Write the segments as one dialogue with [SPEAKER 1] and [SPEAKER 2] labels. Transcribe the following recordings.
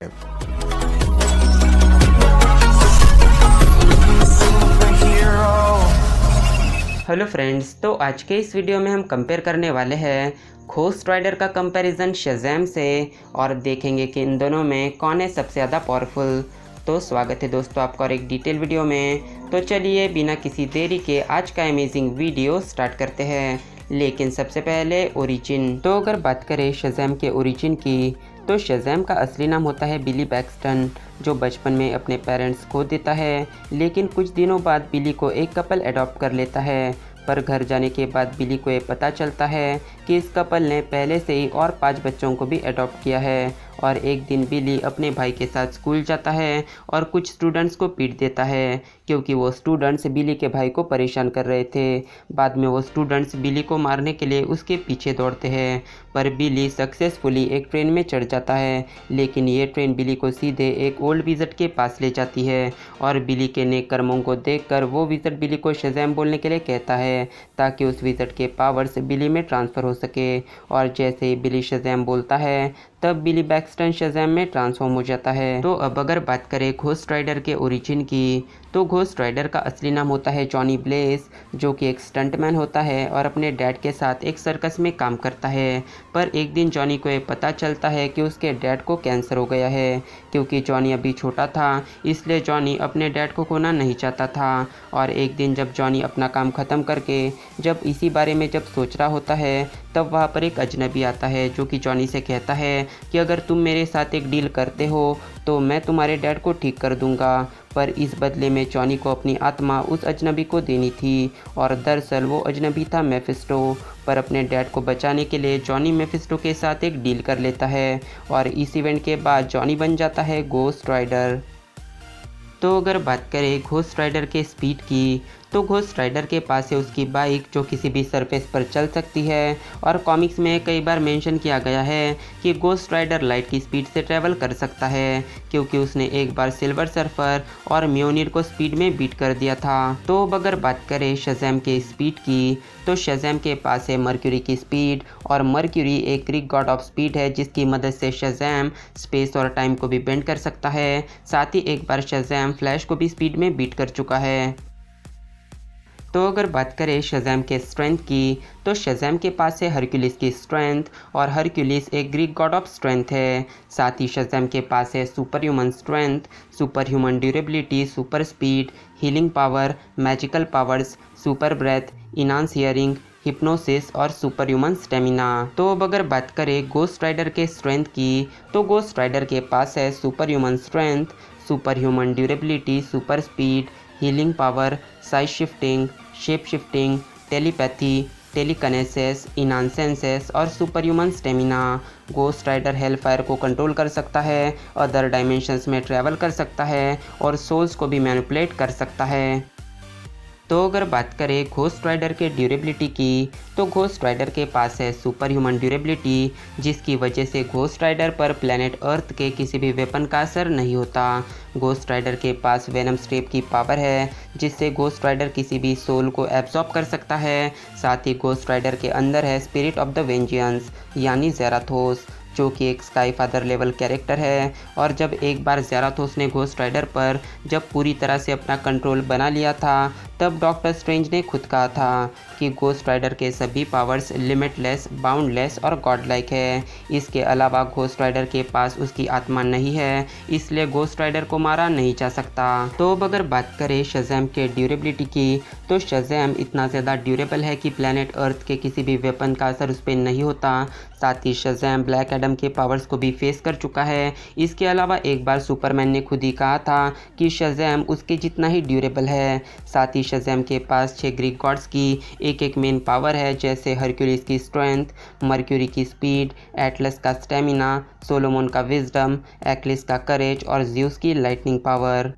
[SPEAKER 1] Hello friends, तो आज के इस वीडियो में हम कंपेयर करने वाले हैं घोस्ट राइडर का कंपैरिजन शज़ैम से और देखेंगे कि इन दोनों में कौन है सबसे ज़्यादा पावरफुल। तो स्वागत है दोस्तों आपका और एक डिटेल वीडियो में। तो चलिए बिना किसी देरी के आज का अमेजिंग वीडियो स्टार्ट करते हैं। लेकिन सबसे पहले ओरिजिन। तो अगर बात करें शज़ैम के ओरिजिन की, तो शज़ैम का असली नाम होता है बिली पैक्सटन, जो बचपन में अपने पेरेंट्स खो देता है। लेकिन कुछ दिनों बाद बिली को एक कपल अडॉप्ट कर लेता है। पर घर जाने के बाद बिली को ये पता चलता है कि इस कपल ने पहले से ही और 5 बच्चों को भी अडॉप्ट किया है। और एक दिन बिली अपने भाई के साथ स्कूल जाता है और कुछ स्टूडेंट्स को पीट देता है क्योंकि वो स्टूडेंट्स बिली के भाई को परेशान कर रहे थे। बाद में वो स्टूडेंट्स बिली को मारने के लिए उसके पीछे दौड़ते हैं, पर बिली सक्सेसफुली एक ट्रेन में चढ़ जाता है। लेकिन ये ट्रेन बिली को सीधे एक ओल्ड विज़र्ड के पास ले जाती है और बिली के नेक कर्मों को देखकर वो विज़र्ड बिली को शज़ैम बोलने के लिए कहता है ताकि उस विज़र्ड के पावर्स बिली में ट्रांसफ़र हो सके। और जैसे ही बिली शज़ैम बोलता है तब बिली पैक्सटन शज़ैम में ट्रांसफॉर्म हो जाता है। तो अब अगर बात करें घोस्ट राइडर के ओरिजिन की, तो घोस्ट राइडर का असली नाम होता है जॉनी ब्लेस, जो कि एक स्टंटमैन होता है और अपने डैड के साथ एक सर्कस में काम करता है। पर एक दिन जॉनी को ये पता चलता है कि उसके डैड को कैंसर हो गया है। क्योंकि जॉनी अभी छोटा था इसलिए जॉनी अपने डैड को खोना नहीं चाहता था। और एक दिन जब जॉनी अपना काम ख़त्म करके जब इसी बारे में जब सोच रहा होता है, तब वहाँ पर एक अजनबी आता है जो कि जॉनी से कहता है कि अगर तुम मेरे साथ एक डील करते हो तो मैं तुम्हारे डैड को ठीक कर दूंगा। पर इस बदले में जॉनी को अपनी आत्मा उस अजनबी को देनी थी और दरअसल वो अजनबी था मेफिस्टो। पर अपने डैड को बचाने के लिए जॉनी मेफिस्टो के साथ एक डील कर लेता है और इस इवेंट के बाद जॉनी बन जाता है घोस्ट राइडर। तो अगर बात करें घोस्ट राइडर के स्पीड की, तो घोस्ट राइडर के पास है उसकी बाइक जो किसी भी सरफेस पर चल सकती है। और कॉमिक्स में कई बार मेंशन किया गया है कि घोस्ट राइडर लाइट की स्पीड से ट्रैवल कर सकता है क्योंकि उसने एक बार सिल्वर सर्फर और म्योनिर को स्पीड में बीट कर दिया था। तो अब अगर बात करें शज़ैम के स्पीड की, तो शज़ैम के पास है मर्क्यूरी की स्पीड और मर्क्यूरी एक ग्रीक गॉड ऑफ स्पीड है जिसकी मदद से शज़ैम स्पेस और टाइम को भी बेंड कर सकता है। साथ ही एक बार शज़ैम फ्लैश को भी स्पीड में बीट कर चुका है। तो अगर बात करें शज़ैम के स्ट्रेंथ की, तो शज़ैम के पास है हरक्यूलिस की स्ट्रेंथ और हरक्यूलिस एक ग्रीक गॉड ऑफ स्ट्रेंथ है। साथ ही शज़ैम के पास है super human strength, super human durability, super speed, healing power, magical powers, super breath, enhance hearing, hypnosis और सुपर ह्यूमन स्टेमिना। तो अब अगर बात करें घोस्ट राइडर के स्ट्रेंथ की, तो घोस्ट राइडर के पास है super human strength, super human durability, super speed, healing power, size shifting, shape shifting, telepathy, telekinesis, enhancements और super human stamina. Ghost rider hellfire को कंट्रोल कर सकता है, अदर डायमेंशंस में ट्रैवल कर सकता है और सोल्स को भी मैनिपुलेट कर सकता है। तो अगर बात करें घोस्ट राइडर के ड्यूरेबिलिटी की, तो घोस्ट राइडर के पास है सुपर ह्यूमन ड्यूरेबिलिटी, जिसकी वजह से घोस्ट राइडर पर प्लेनेट अर्थ के किसी भी वेपन का असर नहीं होता। घोस्ट राइडर के पास वेनम स्ट्रेप की पावर है जिससे घोस्ट राइडर किसी भी सोल को एब्जॉर्ब कर सकता है। साथ ही घोस्ट राइडर के अंदर है स्पिरिट ऑफ द वेंजियंस यानी ज़ेराथोस, जो कि एक स्काई फादर लेवल कैरेक्टर है। और जब एक बार ज़ेराथोस ने घोस्ट राइडर पर जब पूरी तरह से अपना कंट्रोल बना लिया था, तब डॉक्टर स्ट्रेंज ने खुद कहा था कि घोस्ट राइडर के सभी पावर्स लिमिटलेस, बाउंडलेस और गॉड लाइक है। इसके अलावा घोस्ट राइडर के पास उसकी आत्मा नहीं है, इसलिए घोस्ट राइडर को मारा नहीं जा सकता। तो अब अगर बात करें शज़ैम के ड्यूरेबिलिटी की, तो शज़ैम इतना ज़्यादा ड्यूरेबल है कि प्लेनेट अर्थ के किसी भी वेपन का असर उस पर नहीं होता। साथ ही शज़ैम ब्लैक एडम के पावर्स को भी फेस कर चुका है। इसके अलावा एक बार सुपरमैन ने खुद ही कहा था कि शज़ैम उसके जितना ही ड्यूरेबल है। साथ ही शज़ैम के पास 6 ग्रीक गॉड्स की एक मेन पावर है, जैसे हरक्यूलिस की स्ट्रेंथ, मर्क्यूरी की स्पीड, एटलस का स्टेमिना, सोलोमन का विजडम, एक्लिस का करेज और ज़्यूस की लाइटनिंग पावर।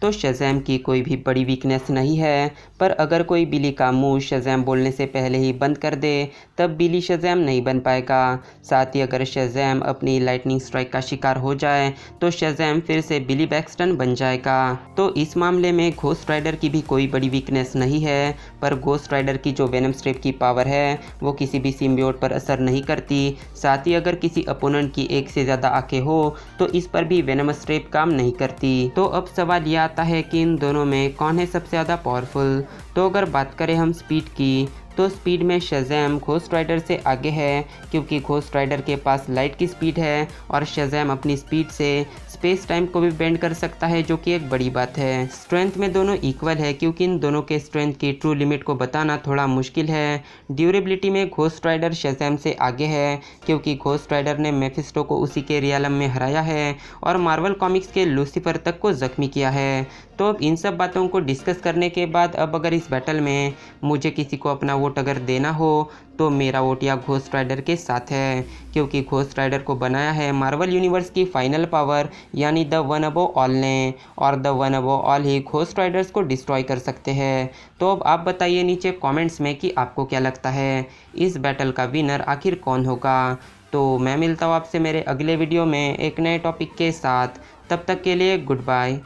[SPEAKER 1] तो शज़ैम की कोई भी बड़ी वीकनेस नहीं है, पर अगर कोई बिली का मुंह शज़ैम बोलने से पहले ही बंद कर दे तब बिली शज़ैम नहीं बन पाएगा। साथ ही अगर शज़ैम अपनी लाइटनिंग स्ट्राइक का शिकार हो जाए तो शज़ैम फिर से बिली पैक्सटन बन जाएगा। तो इस मामले में घोस्ट राइडर की भी कोई बड़ी वीकनेस नहीं है, पर घोस्ट राइडर की जो वेनम स्ट्रेप की पावर है वो किसी भी सिम्बियोट पर असर नहीं करती। साथ ही अगर किसी अपोनेंट की एक से ज़्यादा आंखें हो तो इस पर भी वेनम स्ट्रेप काम नहीं करती। तो अब सवाल यह आता है कि इन दोनों में कौन है सबसे ज़्यादा पावरफुल। तो अगर बात करें हम स्पीड की, तो स्पीड में शज़ैम घोस्ट राइडर से आगे है, क्योंकि घोस्ट राइडर के पास लाइट की स्पीड है और शज़ैम अपनी स्पीड से स्पेस टाइम को भी बेंड कर सकता है, जो कि एक बड़ी बात है। स्ट्रेंथ में दोनों इक्वल है, क्योंकि इन दोनों के स्ट्रेंथ की ट्रू लिमिट को बताना थोड़ा मुश्किल है। ड्यूरेबिलिटी में घोस्ट राइडर शज़ैम से आगे है, क्योंकि घोस्ट राइडर ने मेफिस्टो को उसी के रियलम में हराया है और मार्वल कॉमिक्स के लूसीफर तक को ज़ख्मी किया है। तो अब इन सब बातों को डिस्कस करने के बाद अब अगर इस बैटल में मुझे किसी को अपना वोट अगर देना हो तो मेरा वोट या घोस्ट राइडर के साथ है, क्योंकि घोस्ट राइडर को बनाया है मार्वल यूनिवर्स की फाइनल पावर यानी द वन अबव ऑल ने, और the one above all he ghost Riders को डिस्ट्रॉय कर सकते हैं। तो अब आप बताइए नीचे कमेंट्स में कि आपको क्या लगता है इस बैटल का विनर आखिर कौन होगा। तो मैं मिलता हूँ आपसे मेरे अगले वीडियो में एक नए टॉपिक के साथ, तब तक के लिए गुड बाय।